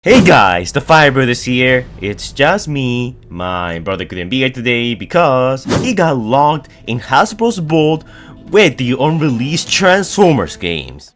Hey guys, the Fire Brothers here. It's just me. My brother couldn't be here today because he got locked in Hasbro's vault with the unreleased Transformers games.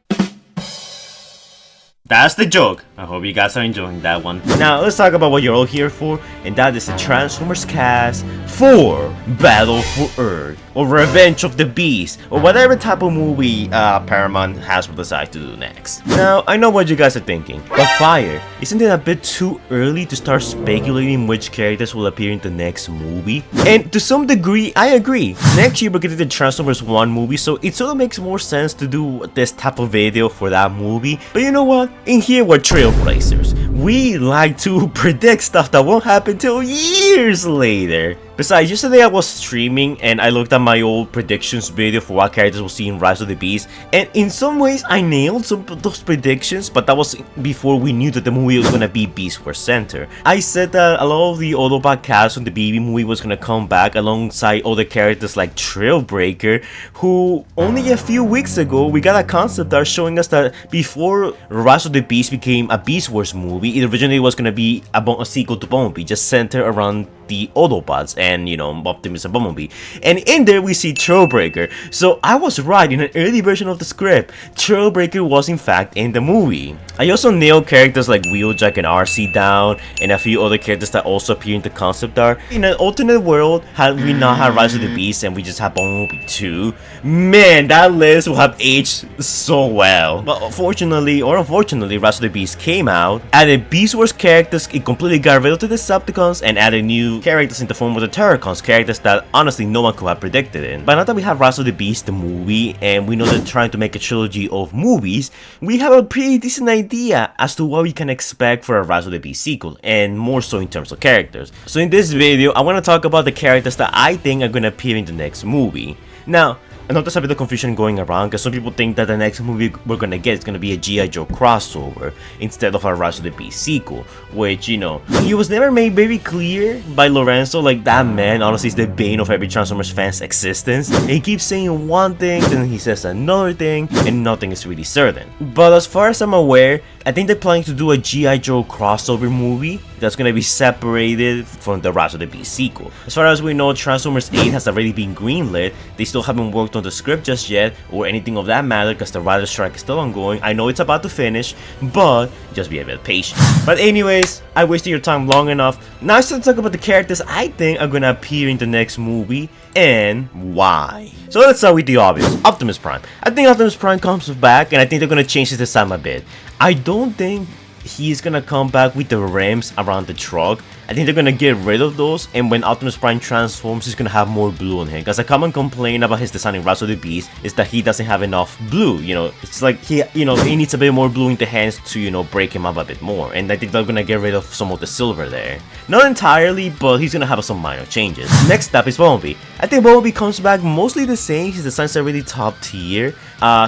That's the joke. I hope you guys are enjoying that one. Now let's talk about what you're all here for, and that is the Transformers Cast for Battle for Earth, or Revenge of the Beast, or whatever type of movie Paramount Hasbro decides to do next. Now, I know what you guys are thinking, but Fire, isn't it a bit too early to start speculating which characters will appear in the next movie? And to some degree, I agree. Next year we're getting the Transformers 1 movie, so it sort of makes more sense to do this type of video for that movie. But you know what? In here we're trailblazers. We like to predict stuff that won't happen till years later. Besides, yesterday I was streaming and I looked at my old predictions video for what characters we'll see in Rise of the Beast, and in some ways I nailed some of those predictions, but that was before we knew that the movie was gonna be Beast Wars Center. I said that a lot of the Autobot Cast from the BB movie was gonna come back alongside other characters like Trailbreaker, who only a few weeks ago we got a concept art showing us that before Rise of the Beast became a Beast Wars movie, it originally was gonna be a sequel to Bumblebee, just centered around the Autobots and, you know, Optimus and Bumblebee. And in there we see Trailbreaker. So I was right, in an early version of the script, Trailbreaker was in fact in the movie. I also nailed characters like Wheeljack and RC down, and a few other characters that also appear in the concept art. In an alternate world, had we not had Rise of the Beast and we just had Bumblebee 2, man, that list would have aged so well. But fortunately or unfortunately, Rise of the Beast came out, added Beast Wars characters, it completely got rid of the Decepticons, and added new characters in the form of the Terrorcon, characters that honestly no one could have predicted it. But now that we have Rise of the Beast, the movie, and we know they're trying to make a trilogy of movies, we have a pretty decent idea as to what we can expect for a Rise of the Beast sequel, and more so in terms of characters. So in this video, I want to talk about the characters that I think are going to appear in the next movie. Now, I know there's a bit of confusion going around because some people think that the next movie we're gonna get is gonna be a G.I. Joe crossover instead of a Rise of the Beast sequel, which, you know, it was never made very clear by Lorenzo. Like, that man honestly is the bane of every Transformers fan's existence. And he keeps saying one thing, then he says another thing, and nothing is really certain. But as far as I'm aware, I think they're planning to do a G.I. Joe crossover movie that's gonna be separated from the Rise of the Beast sequel. As far as we know, Transformers 8 has already been greenlit. They still haven't worked on the script just yet, or anything of that matter, because the writer's strike is still ongoing. I know it's about to finish, but just be a bit patient. But anyways, I wasted your time long enough. Now it's time to talk about the characters I think are gonna appear in the next movie, and why. So let's start with the obvious, Optimus Prime. I think Optimus Prime comes back, and I think they're gonna change his design a bit. I don't think he's gonna come back with the rims around the truck. I think they're gonna get rid of those, and when Optimus Prime transforms, he's gonna have more blue on him. Because a common complaint about his design in Rise of the Beast is that he doesn't have enough blue. You know, it's like he needs a bit more blue in the hands to, you know, break him up a bit more. And I think they're gonna get rid of some of the silver there. Not entirely, but he's gonna have some minor changes. Next up is Bumblebee. I think Bumblebee comes back mostly the same. His designs are really top tier.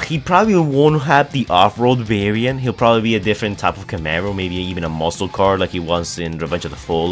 He probably won't have the off-road variant. He'll probably be a different type of Camaro, maybe even a muscle car like he was in Revenge of the Fallen.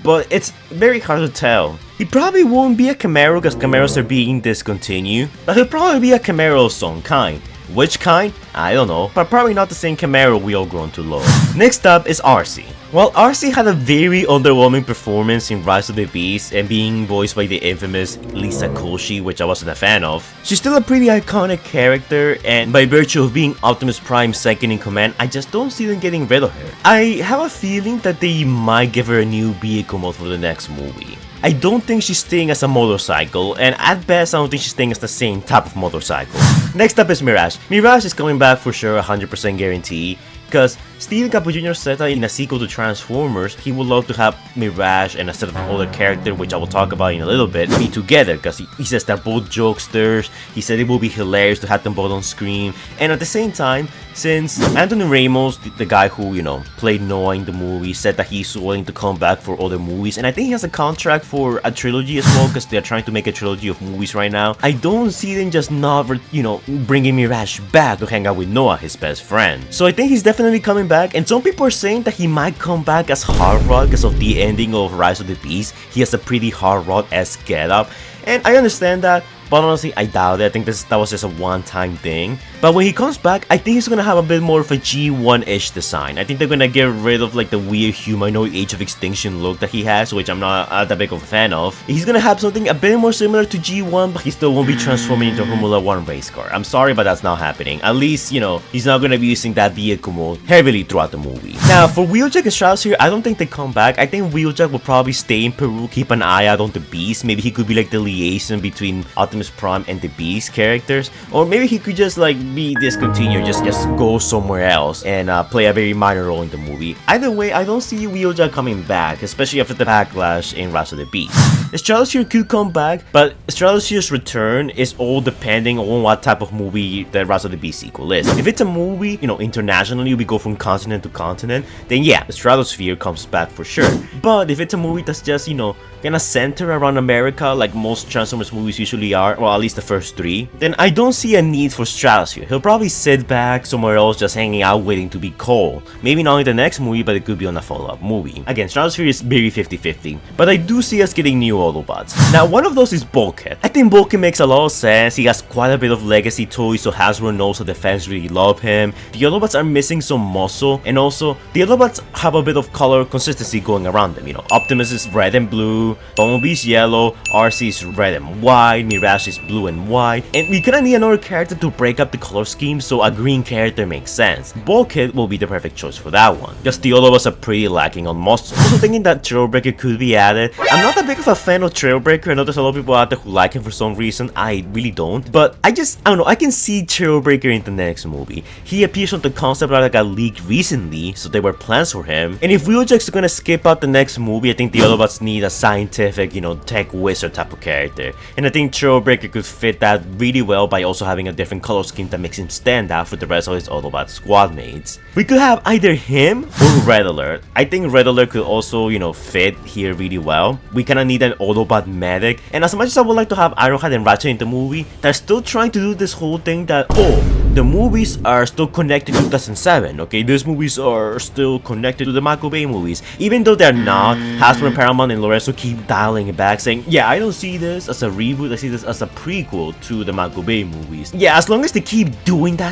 But it's very hard to tell. He probably won't be a Camaro because Camaros are being discontinued, but he'll probably be a Camaro of some kind. Which kind? I don't know, but probably not the same Camaro we all grown to love. Next up is RC. Well, RC had a very underwhelming performance in Rise of the Beast and being voiced by the infamous Lisa Koshy, which I wasn't a fan of. She's still a pretty iconic character, and by virtue of being Optimus Prime's second in command, I just don't see them getting rid of her. I have a feeling that they might give her a new vehicle mode for the next movie. I don't think she's staying as a motorcycle, and at best I don't think she's staying as the same type of motorcycle. Next up is Mirage. Mirage is coming back for sure, 100% guarantee. Because Steven Capo Jr. said that in a sequel to Transformers, he would love to have Mirage and a certain other character, which I will talk about in a little bit, be together. Because he says they're both jokesters. He said it would be hilarious to have them both on screen. And at the same time, since Anthony Ramos, the guy who, you know, played Noah in the movie, said that he's willing to come back for other movies, and I think he has a contract for a trilogy as well, because they're trying to make a trilogy of movies right now. I don't see them just not, you know, bringing Mirage back to hang out with Noah, his best friend. So I think he's definitely coming back, and some people are saying that he might come back as Hard Rod because of the ending of Rise of the Beast. He has a pretty Hard Rod-esque getup, and I understand that, but honestly I doubt it. I think that was just a one-time thing. But when he comes back, I think he's gonna have a bit more of a G1-ish design. I think they're gonna get rid of like the weird humanoid Age of Extinction look that he has, which I'm not that big of a fan of. He's gonna have something a bit more similar to G1, but he still won't be transforming into a Formula 1 race car. I'm sorry, but that's not happening. At least, you know, he's not gonna be using that vehicle mode heavily throughout the movie. Now, for Wheeljack and Shoutout here, I don't think they come back. I think Wheeljack will probably stay in Peru, keep an eye out on the Beast. Maybe he could be like the liaison between Optimus Prime and the Beast characters, or maybe he could just like be discontinued, just go somewhere else and play a very minor role in the movie. Either way, I don't see Wheeljack coming back, especially after the backlash in Rise of the Beast. Stratosphere could come back, but Stratosphere's return is all depending on what type of movie the Rise of the Beast sequel is. If it's a movie, you know, internationally, we go from continent to continent, then yeah, Stratosphere comes back for sure. But if it's a movie that's just, you know, gonna center around America like most Transformers movies usually are, well, at least the first 3, then I don't see a need for Stratosphere. He'll probably sit back somewhere else just hanging out waiting to be called. Maybe not in the next movie, but it could be on a follow-up movie. Again, Stratosphere is very 50-50, but I do see us getting new Autobots. Now, one of those is Bulkhead. I think Bulkhead makes a lot of sense. He has quite a bit of legacy toys, so Hasbro knows that the fans really love him. The Autobots are missing some muscle, and also the Autobots have a bit of color consistency going around them. You know, Optimus is red and blue, Bumblebee's yellow, RC is red and white, Mirage is blue and white, and we kinda need another character to break up the color scheme, so a green character makes sense. Bulkhead will be the perfect choice for that one, because the Autobots are pretty lacking on muscle. Also thinking that Trailbreaker could be added. I'm not that big of a fan of Trailbreaker. I know there's a lot of people out there who like him for some reason. I really don't, but I don't know, I can see Trailbreaker in the next movie. He appears on the concept art that got leaked recently, so there were plans for him. And if Wheeljack's gonna skip out the next movie, I think the Autobots need a scientific, you know, tech wizard type of character. And I think Trailbreaker could fit that really well by also having a different color scheme that makes him stand out for the rest of his Autobot squad mates. We could have either him or Red Alert. I think Red Alert could also, you know, fit here really well. We kinda need an Autobot medic. And as much as I would like to have Ironhide and Ratchet in the movie, they're still trying to do this whole thing that, oh, the movies are still connected to 2007, okay? These movies are still connected to the Michael Bay movies. Even though they're not, Hasbro and Paramount and Lorenzo keep dialing it back, saying, yeah, I don't see this as a reboot, I see this as a prequel to the Michael Bay movies. Yeah, as long as they keep doing that,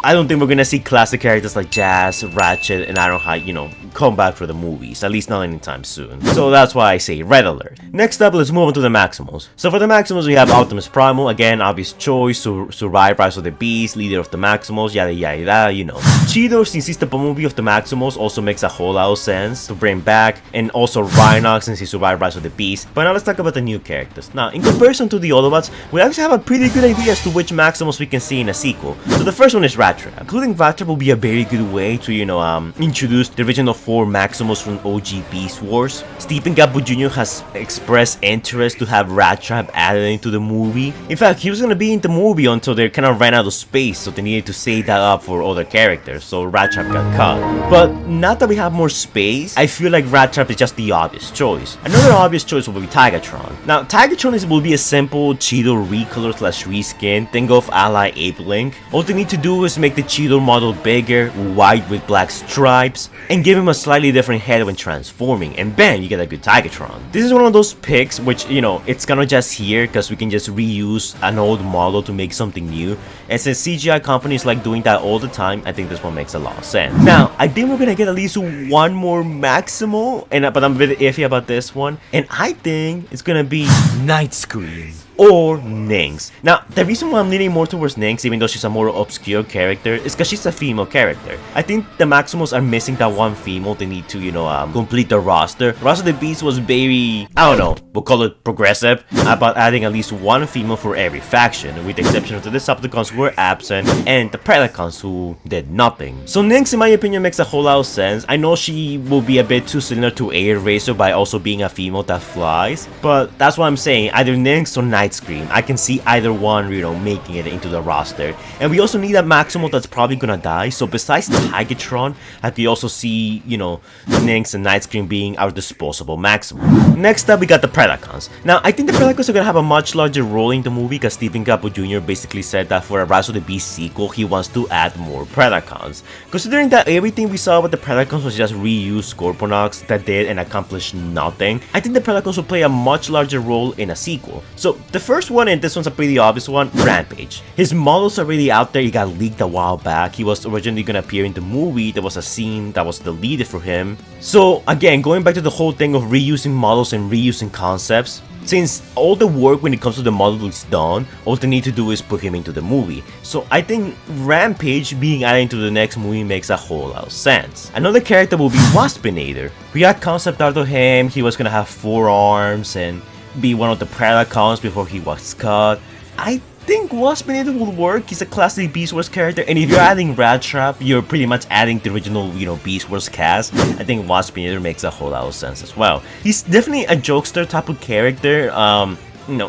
I don't think we're gonna see classic characters like Jazz, Ratchet, and Ironhide, you know, come back for the movies, at least not anytime soon. So that's why I say Red Alert. Next up, let's move on to the Maximals. So for the Maximals, we have Optimus Primal, again, obvious choice, to survive Rise of the Beast, leader of the Maximals, yada yada yada, you know. Cheetor, since he's the Bumblebee of the Maximals, also makes a whole lot of sense to bring back, and also Rhinox, since he survived Rise of the Beast. But now let's talk about the new characters. Now, in comparison to the Autobots, we actually have a pretty good idea as to which Maximals we can see in a sequel. So the first one is Rattrap. Including Rattrap will be a very good way to, you know, introduce the original 4 Maximals from OG Beast Wars. Stephen Gabbo Jr. has expressed interest to have Rattrap added into the movie. In fact, he was gonna be in the movie until they kind of ran out of space, so they needed to save that up for other characters, so Rattrap got cut. But now that we have more space, I feel like Rattrap is just the obvious choice. Another obvious choice will be Tigatron. Now, Tigatron will be a simple Cheetor recolor / reskin. Think of Ally Ape Link. All they need to do is make the Cheetor model bigger, white with black stripes, and give him a slightly different head when transforming, and bam, you get a good Tigatron. This is one of those picks which, you know, it's kind of just here because we can just reuse an old model to make something new, and since CGI companies like doing that all the time, I think this one makes a lot of sense. Now, I think we're gonna get at least one more Maximal, but I'm a bit iffy about this one, and I think it's gonna be Night Scream or Nynx. Now, the reason why I'm leaning more towards Nynx, even though she's a more obscure character, is because she's a female character. I think the Maximals are missing that one female they need to, you know, complete the roster. Rise of the Beast was very, I don't know, we'll call it progressive, about adding at least one female for every faction, with the exception of the Decepticons who were absent, and the Predacons who did nothing. So Nynx, in my opinion, makes a whole lot of sense. I know she will be a bit too similar to Air Racer by also being a female that flies, but that's what I'm saying, either Nynx or Night Scream. I can see either one, you know, making it into the roster. And we also need a Maximal that's probably gonna die, so besides Tigatron, I could also see, you know, Nynx and Night Scream being our disposable Maximal. Next up, we got the Predacons. Now, I think the Predacons are gonna have a much larger role in the movie because Stephen Gabbo Jr. basically said that for a Rise of the Beast sequel, he wants to add more Predacons. Considering that everything we saw with the Predacons was just reused Scorponauts that did and accomplished nothing, I think the Predacons will play a much larger role in a sequel. So, the the first one, and this one's a pretty obvious one, Rampage. His model's already out there, he got leaked a while back. He was originally gonna appear in the movie, there was a scene that was deleted for him. So again, going back to the whole thing of reusing models and reusing concepts, since all the work when it comes to the model is done, all they need to do is put him into the movie. So I think Rampage being added into the next movie makes a whole lot of sense. Another character will be Waspinator. We had concept art of him, he was gonna have 4 arms and be one of the Predacons before he was cut. I think Waspinator will work. He's a classic Beast Wars character, and if you're adding Rat Trap, you're pretty much adding the original, Beast Wars cast. I think Waspinator makes a whole lot of sense as well. He's definitely a jokester type of character.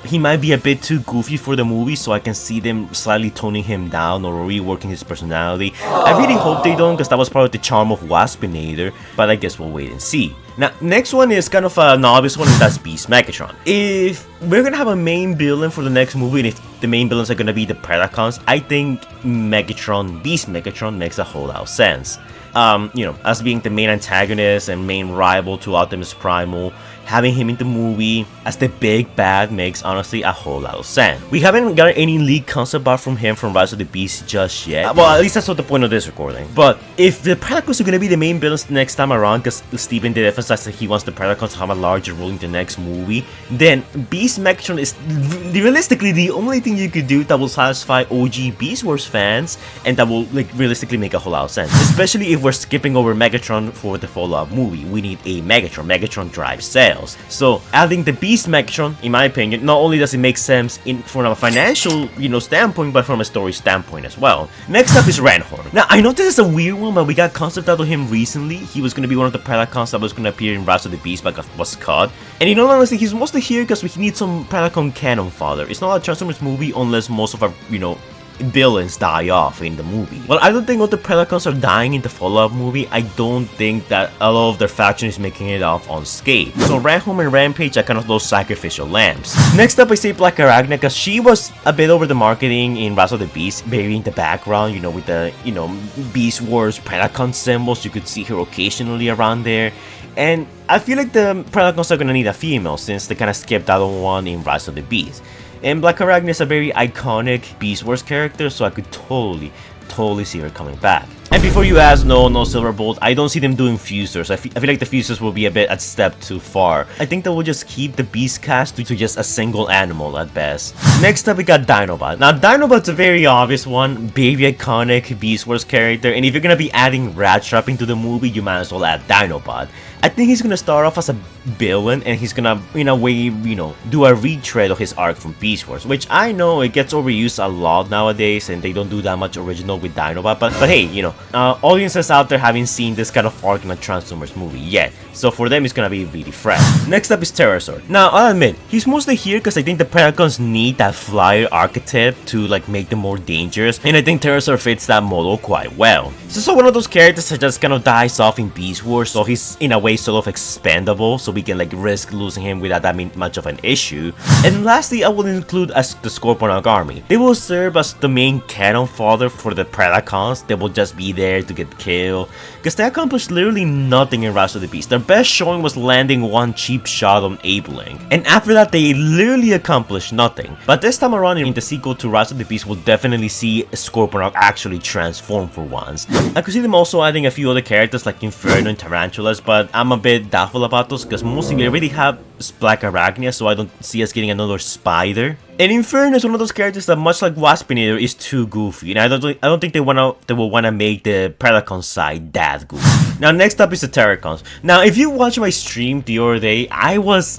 He might be a bit too goofy for the movie, so I can see them slightly toning him down or reworking his personality. I really hope they don't, because that was part of the charm of Waspinator, but I guess we'll wait and see. Now, next one is kind of an obvious one, and that's Beast Megatron. If we're gonna have a main villain for the next movie, and if the main villains are gonna be the Predacons, I think Beast Megatron makes a whole lot of sense. As being the main antagonist and main rival to Optimus Primal, having him in the movie as the big bad makes honestly a whole lot of sense. We haven't got any leaked concept art from him from Rise of the Beast just yet. Well, at least that's not the point of this recording. But if the Predacons are going to be the main villains next time around, because Steven did emphasize that he wants the Predacons to have a larger role in the next movie, then Beast Megatron is realistically the only thing you could do that will satisfy OG Beast Wars fans, and that will realistically make a whole lot of sense. Especially if we're skipping over Megatron for the follow-up movie. We need a Megatron. Megatron drives sales. So adding the Beast Megatron, in my opinion, not only does it make sense from a financial, standpoint, but from a story standpoint as well. Next up is Renhorn. Now, I know this is a weird one, but we got concept out of him recently. He was going to be one of the Predacons that was going to appear in Rise of the Beast, but was cut. And honestly, he's mostly here because we need some Predacon canon fodder. It's not a Transformers movie unless most of our, villains die off in the movie. Well, I don't think all the Predacons are dying in the follow-up movie. I don't think that a lot of their faction is making it off unscathed. So Renhorn and Rampage are kind of those sacrificial lambs. Next up, I say Black Arachnia, because she was a bit over the marketing in Rise of the Beast, very in the background, with the, Beast Wars Predacon symbols. You could see her occasionally around there. And I feel like the Predacons are gonna need a female, since they kind of skipped out on one in Rise of the Beast. And Black Arachnia is a very iconic Beast Wars character, so I could totally see her coming back. And before you ask, no Silverbolt, I don't see them doing fusers. I feel like the fusers will be a bit a step too far. I think they will just keep the Beast cast to just a single animal at best. Next up, we got Dinobot. Now, Dinobot's a very obvious one, very iconic Beast Wars character, and if you're gonna be adding Rat Trap into the movie, you might as well add Dinobot. I think he's gonna start off as a villain, and he's gonna, in a way, do a retread of his arc from Beast Wars, which I know it gets overused a lot nowadays, and they don't do that much original with Dinobot, but hey, audiences out there haven't seen this kind of arc in a Transformers movie yet, so for them it's gonna be really fresh. Next up is Terrorsaur. Now, I'll admit, he's mostly here because I think the Predacons need that flyer archetype to make them more dangerous, and I think Terrorsaur fits that model quite well. He's also one of those characters that just kind of dies off in Beast Wars, so he's in a way sort of expendable, so we can risk losing him without that much of an issue. And lastly, I will include the Scorponok army. They will serve as the main cannon fodder for the Predacons. They will just be there to get killed, because they accomplished literally nothing in Rise of the Beast. Their best showing was landing one cheap shot on Abeling, and after that they literally accomplished nothing. But this time around in the sequel to Rise of the Beast, we'll definitely see Scorponok actually transform for once. I could see them also adding a few other characters like Inferno and Tarantulas, but I'm a bit doubtful about those because mostly we already have Black Arachnia, so I don't see us getting another spider. And Inferno is one of those characters that, much like Waspinator, is too goofy, and I don't think they will wanna make the Predacon side that goofy. Now, next up is the Terrorcons. Now, if you watch my stream the other day, I was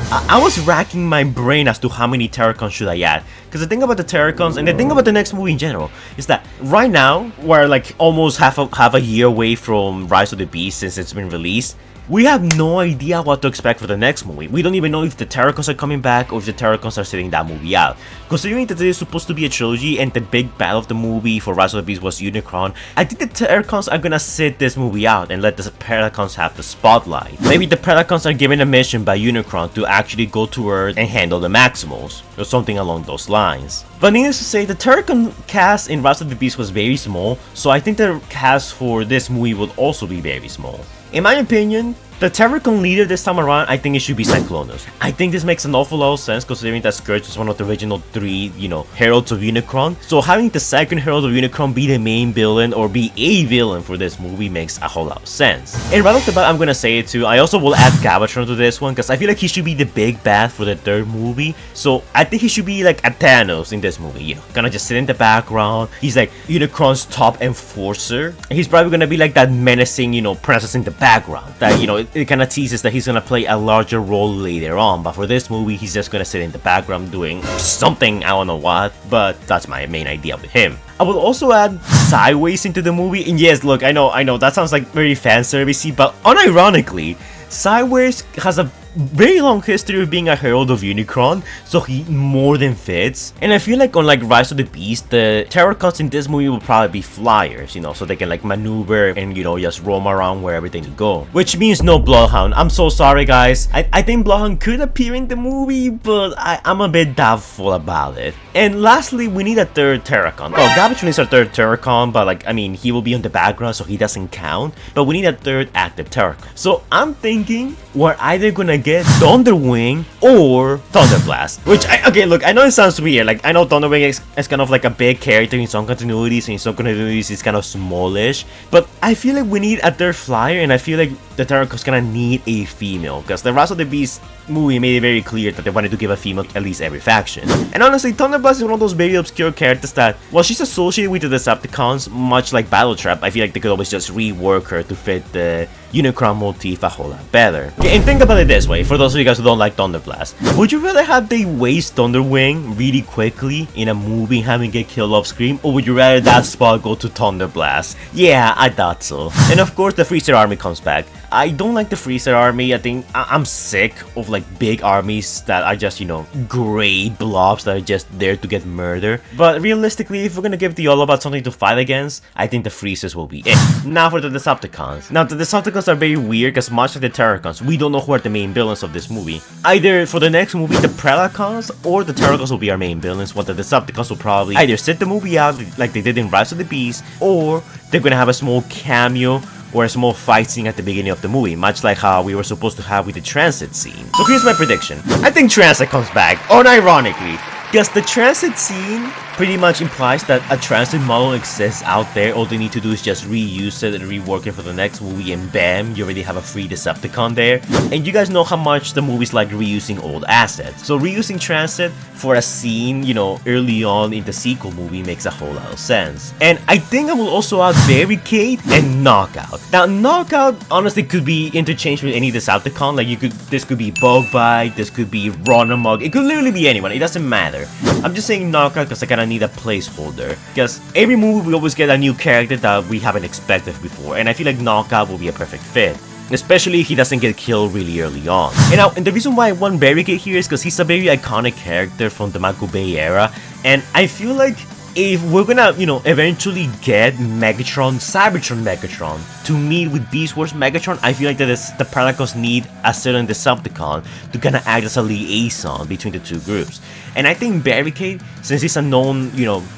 racking my brain as to how many Terrorcons should I add, because the thing about the Terrorcons and the thing about the next movie in general is that right now we're almost half a year away from Rise of the Beast since it's been released. We have no idea what to expect for the next movie. We don't even know if the Terrorcons are coming back or if the Terrorcons are sitting that movie out. Considering that it is supposed to be a trilogy and the big battle of the movie for Rise of the Beast was Unicron, I think the Terrorcons are gonna sit this movie out and let the Predacons have the spotlight. Maybe the Predacons are given a mission by Unicron to actually go to Earth and handle the Maximals, or something along those lines. But needless to say, the Terrorcon cast in Rise of the Beast was very small, so I think the cast for this movie will also be very small. In my opinion, The Terrorcon leader this time around, I think it should be Cyclonus. I think this makes an awful lot of sense considering that Scourge is one of the original 3, Heralds of Unicron. So having the second Herald of Unicron be the main villain or be a villain for this movie makes a whole lot of sense. And right off the bat, I'm gonna say it too, I also will add Galvatron to this one because I feel like he should be the big bad for the third movie. So I think he should be like a Thanos in this movie, gonna just sit in the background. He's like Unicron's top enforcer. And he's probably gonna be like that menacing, presence in the background that, it kind of teases that he's gonna play a larger role later on, but for this movie he's just gonna sit in the background doing something, I don't know what, but that's my main idea with him. I will also add Sideways into the movie, and yes, look, I know that sounds like very fan servicey, but unironically, Sideways has a very long history of being a herald of Unicron, so he more than fits. And I feel like unlike Rise of the Beast, the Terrorcons in this movie will probably be flyers, so they can like maneuver and just roam around wherever they go. Which means no Bloodhound. I'm so sorry guys. I think Bloodhound could appear in the movie, but I'm a bit doubtful about it. And lastly, we need a third Terrorcon. Well, Galvatron is our third Terrorcon, but he will be in the background, so he doesn't count. But we need a third active Terrorcon. So I'm thinking we're either gonna get Thunderwing or Thunderblast. Which, okay, look, I know it sounds weird. Like, I know Thunderwing is kind of like a big character in some continuities, and in some continuities he's kind of smallish. But I feel like we need a third flyer, and I feel like the Terrorcon's gonna need a female. Because the Rise of the Beast movie made it very clear that they wanted to give a female at least every faction. And honestly, Thunderblast is one of those very obscure characters that, while she's associated with the Decepticons, much like Battletrap, I feel like they could always just rework her to fit the Unicron motif a whole lot better. Okay, and think about it this way, for those of you guys who don't like Thunderblast. Would you rather have they waste Thunderwing really quickly in a movie and have him get killed off screen, or would you rather that spot go to Thunderblast? Yeah, I thought so. And of course, the Freezer army comes back. I don't like the Freezer army. I think I'm sick of like big armies that are just, gray blobs that are just there to get murdered. But realistically, if we're gonna give the Autobot something to fight against, I think the Freezers will be it. Now for the Decepticons. Now the Decepticons are very weird because much like the Terrorcons, we don't know who are the main villains of this movie. Either for the next movie, the Predacons or the Terrorcons will be our main villains, while the Decepticons will probably either sit the movie out like they did in Rise of the Beast, or they're gonna have a small cameo or a small fight scene at the beginning of the movie, much like how we were supposed to have with the transit scene. So here's my prediction. I think transit comes back, unironically, because the transit scene pretty much implies that a transit model exists out there. All they need to do is just reuse it and rework it for the next movie, and bam, you already have a free Decepticon there. And you guys know how much the movies like reusing old assets. So reusing transit for a scene, early on in the sequel movie makes a whole lot of sense. And I think I will also add Barricade and Knockout. Now, Knockout honestly could be interchanged with any Decepticon. Like this could be Bugbite, this could be Ronamug, it could literally be anyone, it doesn't matter. I'm just saying Knockout because I kinda need a placeholder. Because every movie we always get a new character that we haven't expected before, and I feel like Knockout will be a perfect fit. Especially if he doesn't get killed really early on. And the reason why I want Barricade here is because he's a very iconic character from the Michael Bay era, and I feel like if we're gonna, eventually get Megatron, Cybertron Megatron, to meet with Beast Wars Megatron, I feel like that the Predacons need a certain Decepticon to kind of act as a liaison between the two groups. And I think Barricade, since he's a known,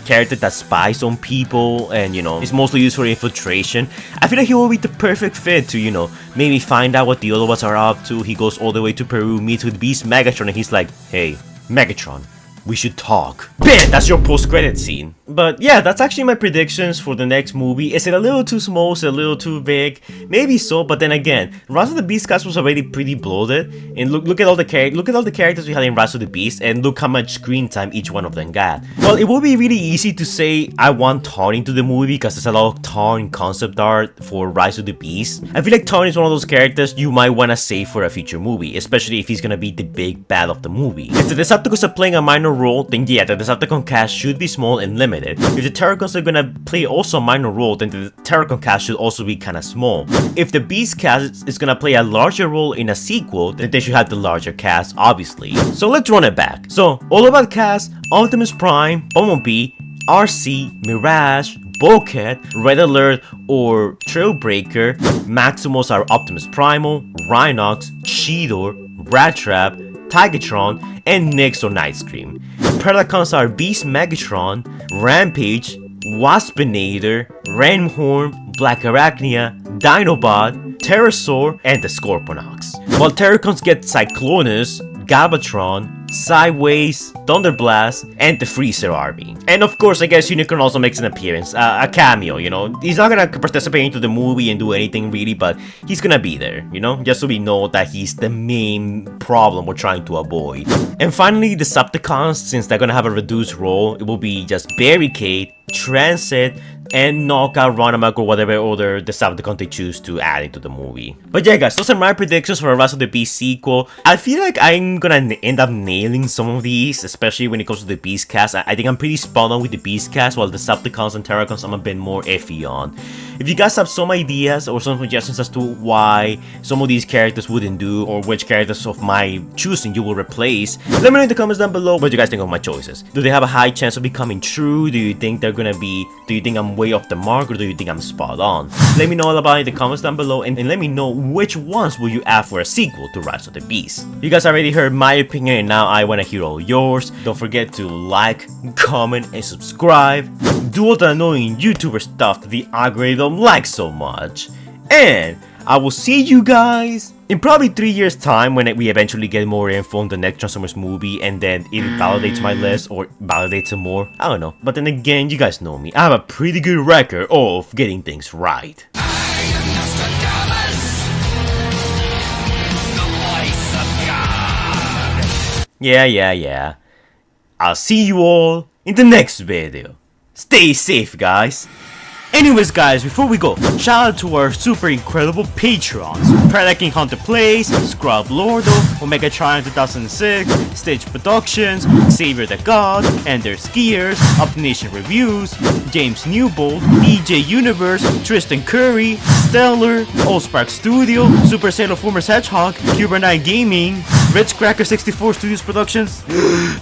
character that spies on people and, is mostly used for infiltration, I feel like he will be the perfect fit to, maybe find out what the Autobots are up to. He goes all the way to Peru, meets with Beast Megatron, and he's like, hey, Megatron, we should talk. Bam! That's your post-credit scene. But yeah, that's actually my predictions for the next movie. Is it a little too small? Is it a little too big? Maybe so, but then again, Rise of the Beast cast was already pretty bloated. And look at all the characters we had in Rise of the Beast, and look how much screen time each one of them got. Well, it will be really easy to say I want Tarn into the movie because there's a lot of Tarn concept art for Rise of the Beast. I feel like Tarn is one of those characters you might want to save for a future movie, especially if he's gonna be the big bad of the movie. If the Decepticons are playing a minor role, then yeah, the Decepticon cast should be small and limited. If the Terrorcons are gonna play also a minor role, then the Terrorcon cast should also be kinda small. If the Beast cast is gonna play a larger role in a sequel, then they should have the larger cast, obviously. So let's run it back. So, Autobot Cast, Optimus Prime, Bumblebee, RC, Mirage, Bulkhead, Red Alert, or Trailbreaker. Maximals are Optimus Primal, Rhinox, Cheetor, Rattrap, Tigatron, and Nyx or Nightscream. Predacons are Beast Megatron, Rampage, Waspinator, Renhorn, Black Arachnia, Dinobot, Pterosaur, and the Scorponok. While Terrorcons get Cyclonus, Galvatron, Sideways, Thunderblast, and the Freezer army. And of course, I guess Unicorn also makes an appearance, a cameo, you know. He's not gonna participate into the movie and do anything really, but he's gonna be there, you know, just so we know that he's the main problem we're trying to avoid. And finally, the Decepticons, since they're gonna have a reduced role, it will be just Barricade, Transit, and Knockout, Ronamak, or whatever other Decepticon they choose to add into the movie. But yeah guys, those are my predictions for a Rise of the Beast sequel. I feel like I'm gonna end up nailing some of these, especially when it comes to the Beast cast. I think I'm pretty spot on with the Beast cast, while the Decepticons and Terracons I'm a bit more iffy on. If you guys have some ideas or some suggestions as to why some of these characters wouldn't do, or which characters of my choosing you will replace, let me know in the comments down below what you guys think of my choices. Do they have a high chance of becoming true? Do you think they're gonna be, do you think I'm way off the mark, or do you think I'm spot on? Let me know all about it in the comments down below, and let me know which ones will you add for a sequel to Rise of the Beast. You guys already heard my opinion, and now I want to hear all yours. Don't forget to like, comment, and subscribe. Do all the annoying YouTuber stuff that the algorithm likes so much. And I will see you guys in probably 3 years time when we eventually get more info on the next Transformers movie, and then it validates my list or validates some more. I don't know. But then again, you guys know me. I have a pretty good record of getting things right. Yeah. I'll see you all in the next video. Stay safe, guys. Anyways guys, before we go, shout out to our super incredible patrons: Predacon Hunter Plays, Scrub Lordo, Omega Trion 2006, Stage Productions, Xavier the God, Ender Skiers, Up Nation Reviews, James Newbold, DJ Universe, Tristan Curry, Stellar, Allspark Studio, Super Sailor Formers Hedgehog, Cuber 9 Gaming, Rich Cracker 64 Studios Productions,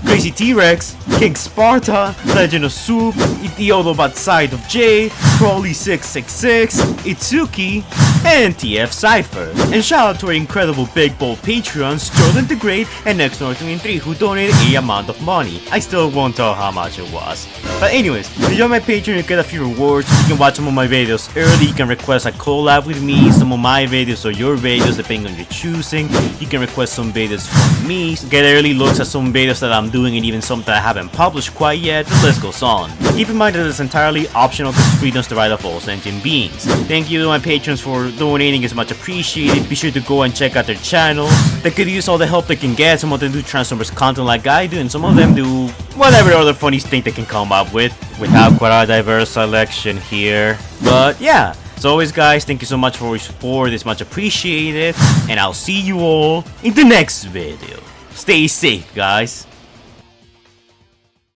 Crazy T-Rex, King Sparta, Legend of Soup, the Autobot Side of J, Crowley 666, Itsuki, and TF Cypher. And shout out to our incredible big bold Patreons, Jordan the Great and Next North 23, who donated a amount of money. I still won't tell how much it was. But anyways, if you join my Patreon, you get a few rewards. You can watch some of my videos early. You can request a collab with me, some of my videos or your videos, depending on your choosing. You can request some videos from me, get early looks at some videos that I'm doing, and even some that I haven't published quite yet. The list goes on. Keep in mind that it's entirely optional because freedoms the right of all sentient beings. Thank you to my patrons for donating, it's much appreciated. Be sure to go and check out their channels. They could use all the help they can get. Some of them do Transformers content like I do, and some of them do whatever other funny thing they can come up with. We have quite a diverse selection here. But yeah, as always guys, thank you so much for your support, it's much appreciated, and I'll see you all in the next video. Stay safe guys.